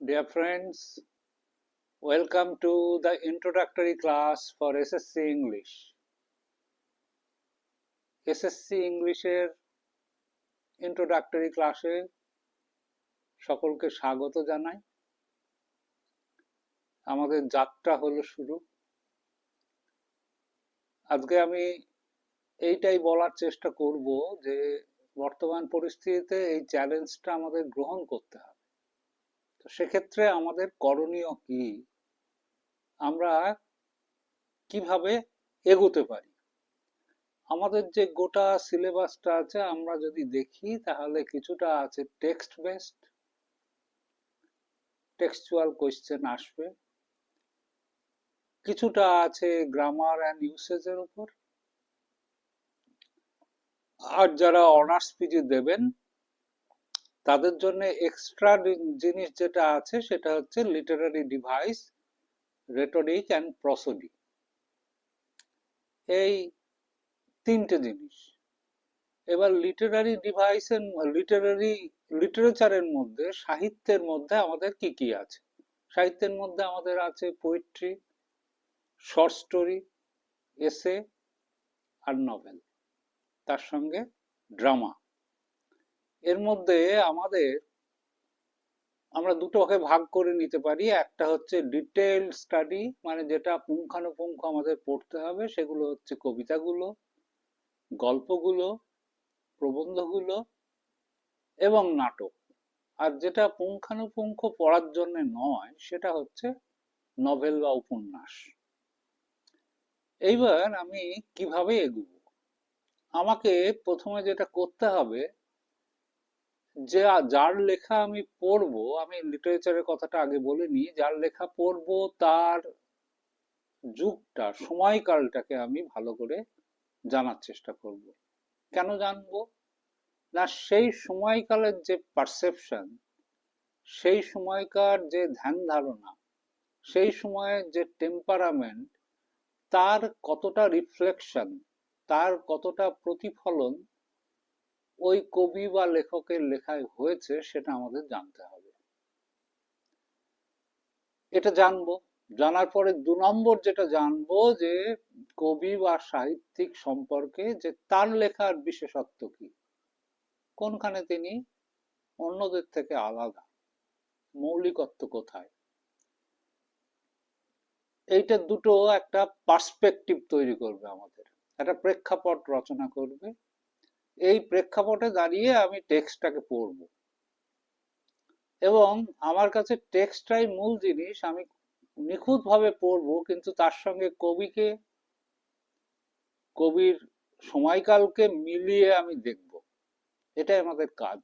Dear friends, welcome to the introductory class for SSC English. SSC ইংলিশের introductory ক্লাসে সকলকে স্বাগত জানাই। আমাদের যাত্রা হলো শুরু। আজকে আমি এইটাই বলার চেষ্টা করব যে বর্তমান পরিস্থিতিতে এই চ্যালেঞ্জটা আমাদের গ্রহণ করতে হবে। তো সেক্ষেত্রে আমাদের করণীয় কি, আমরা কিভাবে এগোতে পারি। আমাদের যে গোটা সিলেবাসটা আছে আমরা যদি দেখি তাহলে কিছুটা আছে টেক্সট বেসড, টেক্সচুয়াল কোয়েশ্চেন আসবে, কিছুটা আছে গ্রামার অ্যান্ড ইউসেজের উপর, আর যারা অনার্স পিজি দেবেন তাদের জন্য এক্সট্রা জিনিস যেটা আছে সেটা হচ্ছে লিটারারি ডিভাইস, রেটরিক অ্যান্ড প্রসোডি। এই তিনটে জিনিস। এবার লিটারারি ডিভাইসের লিটারেচারের মধ্যে, সাহিত্যের মধ্যে আমাদের কি কি আছে। সাহিত্যের মধ্যে আমাদের আছে পোয়েট্রি, শর্ট স্টোরি, এসে আর নভেল, তার সঙ্গে ড্রামা। এর মধ্যে আমরা দুটো ভাগে ভাগ করে নিতে পারি। একটা হচ্ছে ডিটেইল স্টাডি, মানে যেটা পুঙ্খানুপুঙ্খ আমাদের পড়তে হবে, সেগুলো হচ্ছে কবিতাগুলো, গল্পগুলো, প্রবন্ধগুলো এবং নাটক। আর যেটা পুঙ্খানুপুঙ্খ পড়ার জন্য নয় সেটা হচ্ছে নভেল বা উপন্যাস। এইবার আমি কিভাবে এগোবো? আমাকে প্রথমে যেটা করতে হবে, যে যার লেখা আমি পড়বো, আমি লিটারেচারের কথাটা আগে বলে নিই, যার লেখা পড়বো তার যুগটা, সময়কালটাকে আমি ভালো করে জানার চেষ্টা করব। কেন জানবো? না, সেই সময়কালের যে পারসেপশন, সেই সময়কার যে ধ্যান ধারণা, সেই সময়ের যে টেম্পারামেন্ট, তার কতটা রিফ্লেকশন, তার কতটা প্রতিফলন ওই কবি বা লেখকের লেখায় হয়েছে সেটা আমাদের জানতে হবে। এটা জানবো। জানার পরে ২ নম্বর যেটা জানবো, যে কবি বা সাহিত্যিক সম্পর্কে, যে তার লেখার বিশেষত্ব কি, কোনখানে তিনি অন্যদের থেকে আলাদা, মৌলিকত্ব কোথায়। এইটা দুটো একটা পার্সপেক্টিভ তৈরি করবে, আমাদের একটা প্রেক্ষাপট রচনা করবে। এই প্রেক্ষাপটে দাঁড়িয়ে আমি টেক্সটটাকে পড়বো, এবং আমার কাছে টেক্সটটাই মূল জিনিস। আমি নিখুঁতভাবে পড়বো, কিন্তু তার সঙ্গে কবির সময়কালকে মিলিয়ে আমি দেখব। এটাই আমাদের কাজ।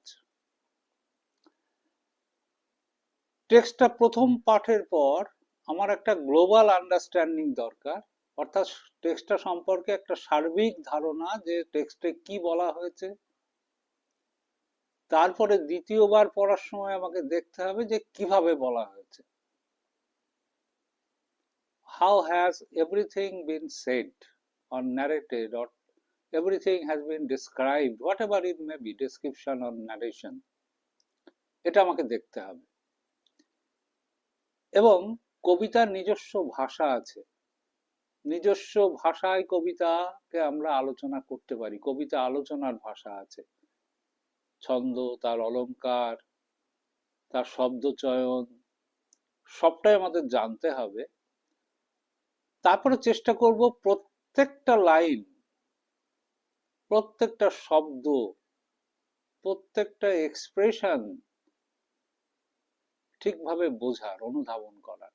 টেক্সটটা প্রথম পাঠের পর আমার একটা গ্লোবাল আন্ডারস্ট্যান্ডিং দরকার, অর্থাৎ টেক্সটটা সম্পর্কে একটা সার্বিক ধারণা, যে টেক্সটে কি বলা হয়েছে। তারপরে দ্বিতীয়বার পড়ার সময় আমাকে দেখতে হবে যে কিভাবে বলা হয়েছে। How has everything been said or narrated, or everything has been described, whatever it may be, description or narration, এটা আমাকে দেখতে হবে। এবং কবিতার নিজস্ব ভাষা আছে, নিজস্ব ভাষায় কবিতাকে আমরা আলোচনা করতে পারি। কবিতা আলোচনার ভাষা আছে, ছন্দ, তার অলংকার, তার শব্দচয়ন, সবটাই আমাদের জানতে হবে। তারপরে চেষ্টা করব প্রত্যেকটা লাইন, প্রত্যেকটা শব্দ, প্রত্যেকটা এক্সপ্রেশন ঠিকভাবে বোঝার, অনুধাবন করার।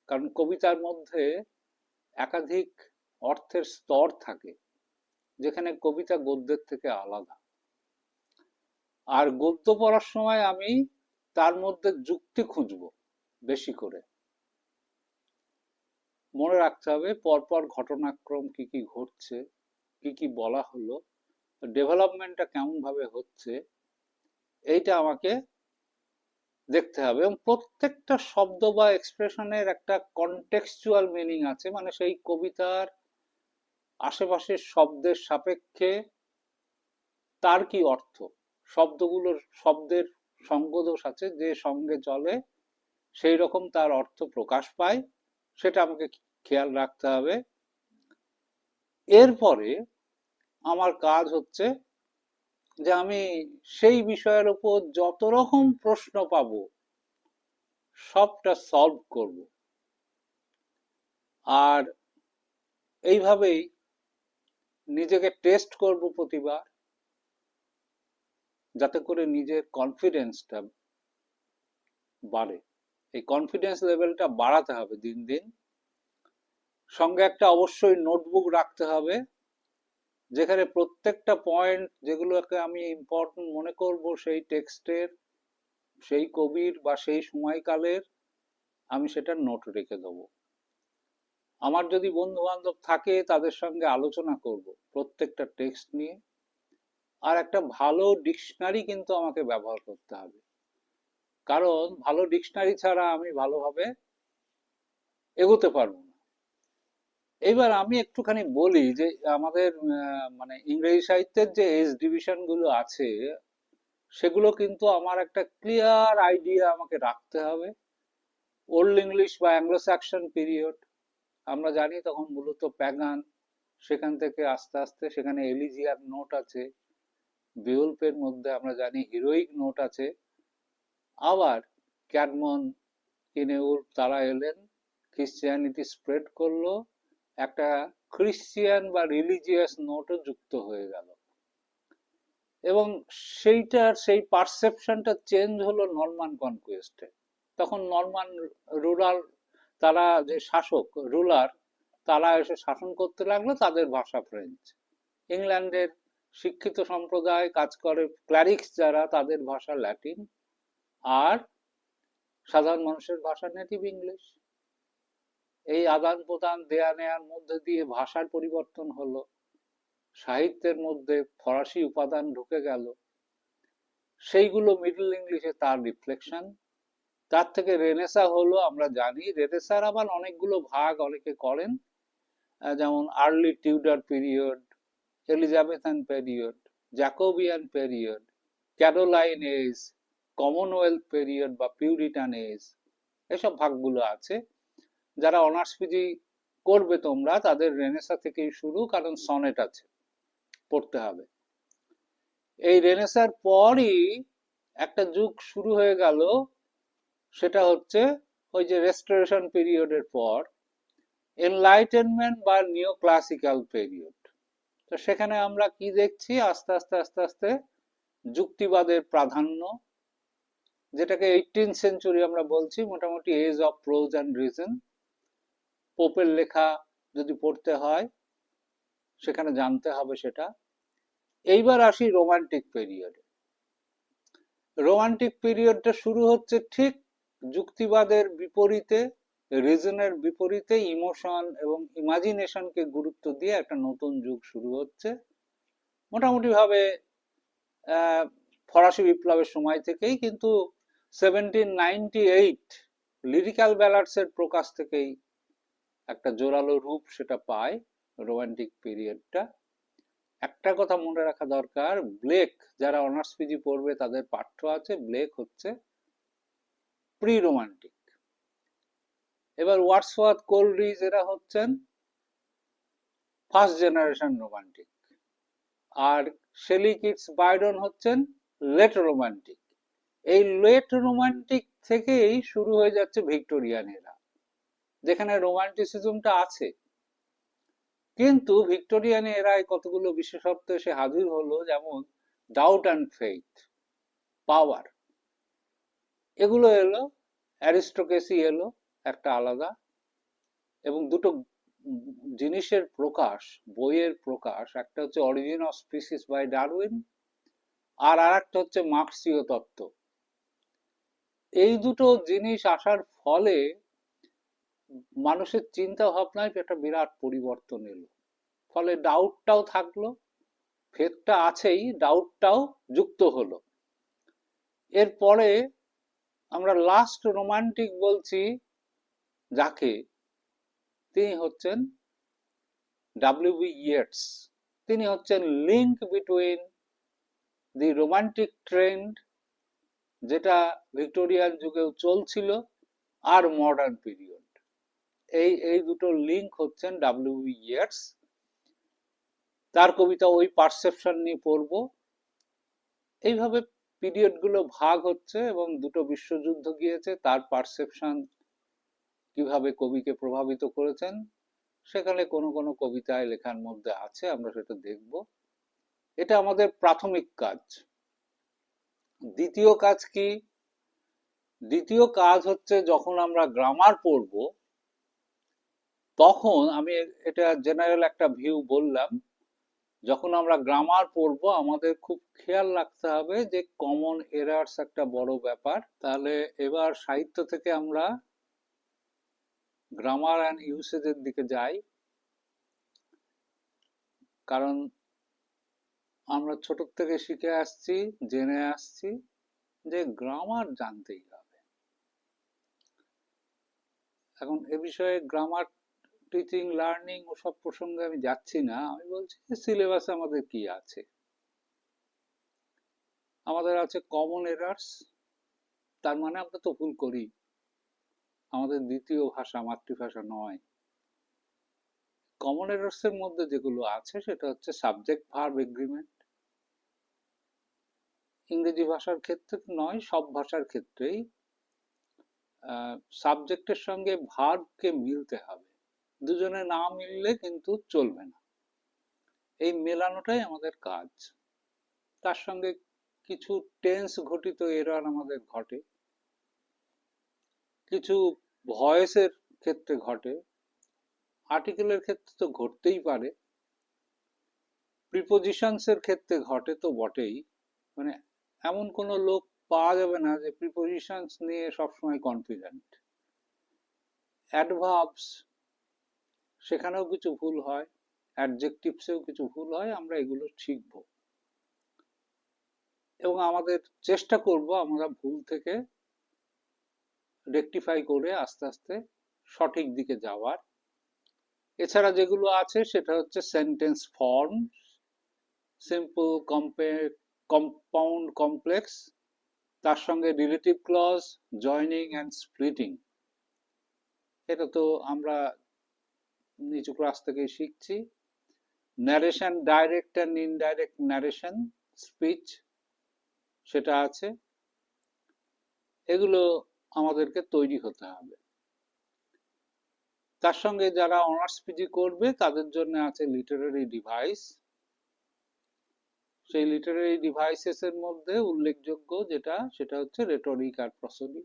কারণ কবিতার মধ্যে একাধিক অর্থের স্তর থাকে, যেখানে কবিতা গদ্যের থেকে আলাদা। আর গদ্য পড়ার সময় আমি তার মধ্যে যুক্তি খুঁজব বেশি করে। মনে রাখতে হবে পরপর ঘটনাক্রম কি কি ঘটছে, কি কি বলা হলো, ডেভেলপমেন্টটা কেমন ভাবে হচ্ছে, এইটা আমাকে দেখতে হবে। এবং প্রত্যেকটা শব্দ বা এক্সপ্রেশনের একটা কনটেক্সচুয়াল মিনিং আছে, মানে সেই কবিতার আশেপাশের শব্দের সাপেক্ষে তার কি অর্থ, শব্দের সঙ্গদোষ আছে, যে সঙ্গে চলে সেই রকম তার অর্থ প্রকাশ পায়, সেটা আমাকে খেয়াল রাখতে হবে। এরপরে আমার কাজ হচ্ছে যে আমি সেই বিষয়ের উপর যত রকম প্রশ্ন পাবো সবটা সলভ করব। আর এইভাবেই নিজেকে টেস্ট করব প্রতিবার, যাতে করে নিজের কনফিডেন্সটা বাড়ে। এই কনফিডেন্স লেভেলটা বাড়াতে হবে দিন দিন। সঙ্গে একটা অবশ্যই নোটবুক রাখতে হবে, যেখানে প্রত্যেকটা পয়েন্ট যেগুলোকে আমি ইম্পর্টেন্ট মনে করব সেই টেক্সটের, সেই কবির বা সেই সময়কালের, আমি সেটা নোট রেখে দেবো। আমার যদি বন্ধু বান্ধব থাকে তাদের সঙ্গে আলোচনা করব প্রত্যেকটা টেক্সট নিয়ে। আর একটা ভালো ডিকশনারি কিন্তু আমাকে ব্যবহার করতে হবে, কারণ ভালো ডিকশনারি ছাড়া আমি ভালোভাবে এগোতে পারবো না। এবার আমি একটুখানি বলি যে আমাদের মানে ইংরেজি সাহিত্যের যে এজ ডিভিশন গুলো আছে, সেগুলো কিন্তু আমার একটা ক্লিয়ার আইডিয়া আমাকে রাখতে হবে। ওল্ড ইংলিশ বা অ্যাংলো স্যাকসন পিরিয়ড আমরা জানি তখন মূলত প্যাগান, সেখান থেকে আস্তে আস্তে সেখানে এলিজিয়ার নোট আছে, বিউল্পের মধ্যে আমরা জানি হিরোইক নোট আছে। আবার ক্যাডমন, কিনেউল তারা এলেন, খ্রিস্টিয়ানিটি স্প্রেড করলো, একটা খ্রিস্টিয়ান বা রিলিজিয়াস নোটও যুক্ত হয়ে গেল। এবং সেই পারসেপশনটা চেঞ্জ হলো নরমান কনকুয়েস্টে। তখন নরমান রুরাল, তারা যে শাসক রুলার, তারা এসে শাসন করতে লাগলো, তাদের ভাষা ফ্রেঞ্চ। ইংল্যান্ডের শিক্ষিত সম্প্রদায় কাজ করে, ক্লারিক্স যারা, তাদের ভাষা ল্যাটিন। আর সাধারণ মানুষের ভাষা নেটিভ ইংলিশ। এই আদান প্রদান দেয়া নেয়ার মধ্যে দিয়ে ভাষার পরিবর্তন হলো, সাহিত্যের মধ্যে ফরাসি উপাদান ঢুকে গেল, সেইগুলো মিডল ইংলিশে তার রিফ্লেকশন। তার থেকে রেনেসা হলো, আমরা জানি রেনেসার আবার অনেকগুলো ভাগ অনেকে করেন, যেমন early Tudor period, Elizabethan period, Jacobean period, Caroline age, Commonwealth period বা পিউরিটান এজ, এসব ভাগগুলো আছে। যারা অনার্স পিজি করবে তোমরা, তাদের রেনেসা থেকেই শুরু, কারণ সনেট আছে, পড়তে হবে। এই রেনেসার পরই একটা যুগ শুরু হয়ে গেল, সেটা হচ্ছে ওই যে রেস্টোরেশন পিরিয়ডের পর এনলাইটেনমেন্ট বা নিও ক্লাসিক্যাল পিরিয়ড। তো সেখানে আমরা কি দেখছি, আস্তে আস্তে আস্তে আস্তে যুক্তিবাদের প্রাধান্য, যেটাকে 18th সেঞ্চুরি আমরা বলছি, মোটামুটি age of prose and reason. পোপের লেখা যদি পড়তে হয় সেখানে জানতে হবে সেটা। এইবার আসি রোমান্টিক পিরিয়ডে। রোমান্টিক পিরিয়ডটা শুরু হচ্ছে ঠিক যুক্তিবাদের বিপরীতে, রিজনের বিপরীতে ইমোশন এবং ইমাজিনেশনকে গুরুত্ব দিয়ে একটা নতুন যুগ শুরু হচ্ছে। মোটামুটি ভাবে ফরাসি বিপ্লবের সময় থেকেই, কিন্তু 1798 লিরিক্যাল ব্যালাডস এর প্রকাশ থেকেই একটা জোরালো রূপ সেটা পায় রোমান্টিক পিরিয়ডটা। একটা কথা মনে রাখা দরকার, ব্লেক, যারা অনার্স পিজি পড়বে তাদের পাঠ্য আছে, ব্লেক হচ্ছে প্রি রোমান্টিক। এবার ওয়ার্ডসওয়ার্থ, কোলরিজ এরা হচ্ছেন ফার্স্ট জেনারেশন রোমান্টিক। আর শেলি, কিটস, বায়রন হচ্ছেন লেট রোমান্টিক। এই লেট রোমান্টিক থেকেই শুরু হয়ে যাচ্ছে ভিক্টোরিয়ান এরা, যেখানে রোমান্টিসিজমটা আছে। কিন্তু ভিক্টোরিয়ান এরায় কতগুলো বিশেষত্ব এসে হাজির হলো, যেমন ডাউট অ্যান্ড ফেইথ, পাওয়ার, এগুলো এলো। অ্যারিস্টোক্রেসি এলো একটা আলাদা। এবং দুটো জিনিসের প্রকাশ, বইয়ের প্রকাশ, একটা হচ্ছে origin of species by Darwin, আর আরেকটা হচ্ছে মার্ক্সীয় তত্ত্ব। এই দুটো জিনিস আসার ফলে মানুষের চিন্তা ভাবনায় একটা বিরাট পরিবর্তন এলো। ফলে ডাউটটাও থাকলো, ফেথটা আছেই, ডাউটটাও যুক্ত হলো। এরপরে আমরা লাস্ট রোমান্টিক বলছি যাকে, তিনি হচ্ছেন ডব্লিউ.বি. ইয়েটস। তিনি হচ্ছেন link between the romantic trend যেটা ভিক্টোরিয়ান যুগেও চলছিল, আর মডার্ন পিরিয়ড। এই এই দুটো লিঙ্ক হচ্ছেন ডাব্লিউ ইয়ার্স। তার কবিতা ওই পারসেপশন নিয়ে পড়বো। এইভাবে পিরিয়ড গুলো ভাগ হচ্ছে এবং দুটো বিশ্বযুদ্ধ গিয়েছে, তার পারসেপশন কিভাবে কবিকে প্রভাবিত করেছেন সেখানে কোনো কোনো কবিতায় লেখার মধ্যে আছে, আমরা সেটা দেখব। এটা আমাদের প্রাথমিক কাজ। দ্বিতীয় কাজ কি? দ্বিতীয় কাজ হচ্ছে যখন আমরা গ্রামার পড়ব, তখন আমি এটা জেনারেল একটা ভিউ বললাম, যখন আমরা গ্রামার পড়ব আমাদের খুব খেয়াল রাখতে হবে যে কমন এরার্স একটা বড় ব্যাপার। তাহলে এবার সাহিত্য থেকে আমরা গ্রামার অ্যান্ড ইউসেজের দিকে যাই, কারণ আমরা ছোট থেকে শিখে আসছি, জেনে আসছি যে গ্রামার জানতেই হবে। এখন এ বিষয়ে গ্রামার টিচিং লার্নিং ওসব প্রসঙ্গে আমি যাচ্ছি না, আমি বলছি যে সিলেবাসে আমাদের কি আছে। আমাদের আছে কমন এরার্স, তার মানে আমরা তো ভুল করি, আমাদের দ্বিতীয় ভাষা মাতৃভাষা নয়। কমন এরার্স এর মধ্যে যেগুলো আছে সেটা হচ্ছে সাবজেক্ট ভার্ব এগ্রিমেন্ট। ইংরেজি ভাষার ক্ষেত্রে নয়, সব ভাষার ক্ষেত্রেই সাবজেক্টের সঙ্গে ভার্বকে মিলতে হবে, দুজনে না মিললে কিন্তু চলবে না। এই মেলানোটাই আমাদের কাজ। তার সঙ্গে কিছু টেন্স ঘটিত এরর আমাদের ঘটে, কিছু ভয়েসের ক্ষেত্রে ঘটে, আর্টিকেলের ক্ষেত্রে তো ঘটতেই পারে, প্রিপোজিশনস এর ক্ষেত্রে ঘটে তো বটেই। মানে এমন কোনো লোক পাওয়া যাবে না যে প্রিপোজিশনস নিয়ে সবসময় কনফিডেন্ট। অ্যাডভার্বস, সেখানেও কিছু ভুল হয়, অ্যাডজেক্টিভসেও কিছু ভুল হয়, আমরা এগুলো শিখব এবং আমাদের চেষ্টা করব আমরা ভুল থেকে রেকটিফাই করে আস্তে আস্তে সঠিক দিকে যাওয়ার। এছাড়া যেগুলো আছে সেটা হচ্ছে sentence form, simple, compound, complex, তার সঙ্গে relative clause, joining and splitting. এটা তো আমরা নিচু ক্লাস থেকেই শিখছি। Narration, direct and indirect narration, speech, সেটা আছে। এগুলো আমাদেরকে তৈরি হতে হবে। তার সঙ্গে যারা অনার্স পিজি করবে তাদের জন্য আছে লিটারারি ডিভাইস। সেই লিটারারি ডিভাইসেস এর মধ্যে উল্লেখযোগ্য যেটা, সেটা হচ্ছে রেটরিক আর প্রসোডি।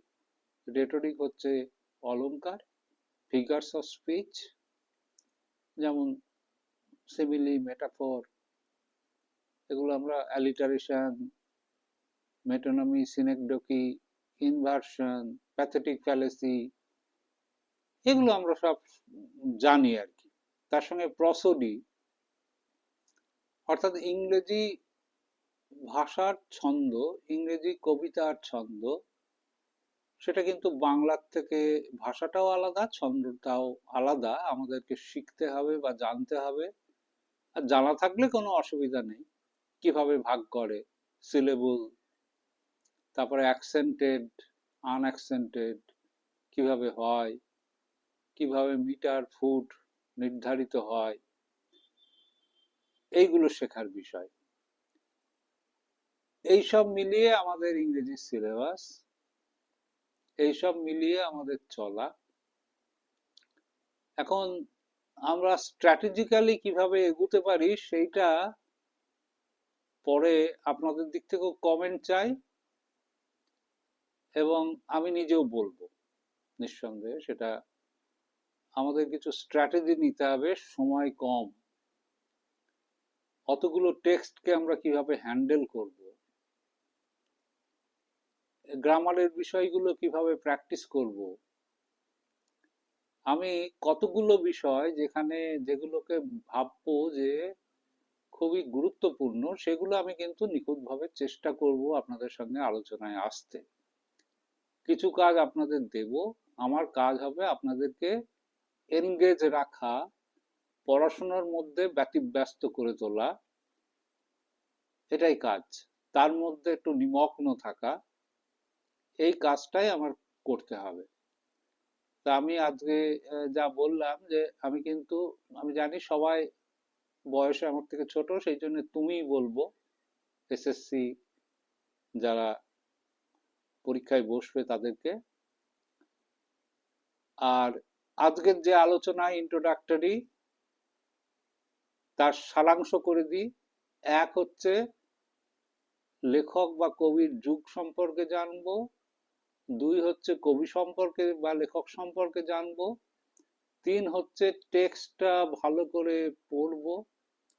রেটরিক হচ্ছে অলংকার, ফিগার্স অফ স্পিচ, যেমন সিমিলি, মেটাফর, এগুলো আমরা অ্যালিটারেশন, মেটোনমি, সিনেকডকি, ইনভার্সন, প্যাথেটিক ফ্যালেসি, এগুলো আমরা সব জানি আর কি। তার সঙ্গে প্রসোডি অর্থাৎ ইংরেজি ভাষার ছন্দ, ইংরেজি কবিতার ছন্দ, সেটা কিন্তু বাংলার থেকে ভাষাটাও আলাদা, ছন্দটাও আলাদা, আমাদেরকে শিখতে হবে বা জানতে হবে। আর জানা থাকলে কোনো অসুবিধা নেই, কিভাবে ভাগ করে, সিলেবল, তারপরে অ্যাকসেন্টেড, আনঅ্যাকসেন্টেড কিভাবে হয়, কিভাবে মিটার ফুট নির্ধারিত হয়, এইগুলো শেখার বিষয়। এইসব মিলিয়ে আমাদের ইংরেজি সিলেবাস, এইসব মিলিয়ে আমাদের চলা। এখন আমরা স্ট্র্যাটেজিক্যালি কিভাবে এগুতে পারি সেইটা পরে আপনাদের দিক থেকেও কমেন্ট চাই, এবং আমি নিজেও বলবো নিঃসন্দেহে। সেটা আমাদের কিছু স্ট্র্যাটেজি নিতে হবে, সময় কম, অতগুলো টেক্সটকে আমরা কিভাবে হ্যান্ডেল করব, গ্রামারের বিষয়গুলো কিভাবে প্র্যাকটিস করব। আমি কতগুলো বিষয় যেখানে যেগুলোকে ভাববো যে খুবই গুরুত্বপূর্ণ, সেগুলো আমি কিন্তু নিখুঁতভাবে চেষ্টা করব আপনাদের সঙ্গে আলোচনায় আসতে। কিছু কাজ আপনাদের দেব, আমার কাজ হবে আপনাদেরকে এনগেজ রাখা, পড়াশোনার মধ্যে ব্যতিব্যস্ত করে তোলা, এটাই কাজ। তার মধ্যে একটু নিমগ্ন থাকা, এই কাজটাই আমার করতে হবে। তা আমি আজকে যা বললাম, যে আমি কিন্তু, আমি জানি সবাই বয়সে আমার থেকে ছোট, সেই জন্য তুমিই বলবো এসএসসি যারা পরীক্ষায় বসবে তাদেরকে। আর আজকের যে আলোচনা ইন্ট্রোডাক্টরি, তার সারাংশ করে দিই। এক হচ্ছে লেখক বা কবির যুগ সম্পর্কে জানবো, দুই হচ্ছে কবি সম্পর্কে বা লেখক সম্পর্কে জানবো, তিন হচ্ছে টেক্সটটা ভালো করে পড়বো,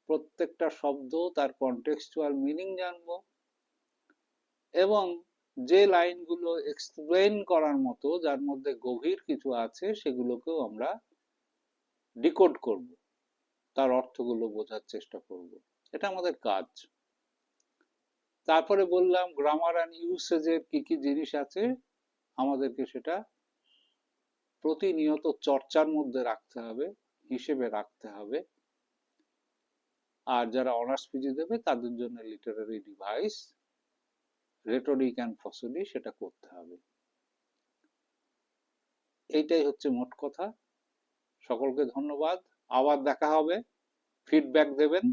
প্রত্যেকটা শব্দ তার কনটেক্সচুয়াল মিনিং জানবো, এবং যে লাইনগুলো এক্সপ্লেন করার মতো, যার মধ্যে গভীর কিছু আছে, সেগুলোকেও আমরা ডিকোড করব, তার অর্থগুলো বোঝার চেষ্টা করব। এটা আমাদের কাজ। তারপরে বললাম গ্রামার অ্যান্ড ইউসেজের কি কি জিনিস আছে, আমাদেরকে সেটা প্রতিনিয়ত চর্চার মধ্যে রাখতে হবে, হিসেবে রাখতে হবে। আর যারা অনার্স পিজি দেবে তাদের জন্য লিটারারি ডিভাইস, রেটরিক অ্যান্ড ফসলি, সেটা করতে হবে। এইটাই হচ্ছে মোট কথা। সকলকে ধন্যবাদ। আবার দেখা হবে। ফিডব্যাক দেবেন।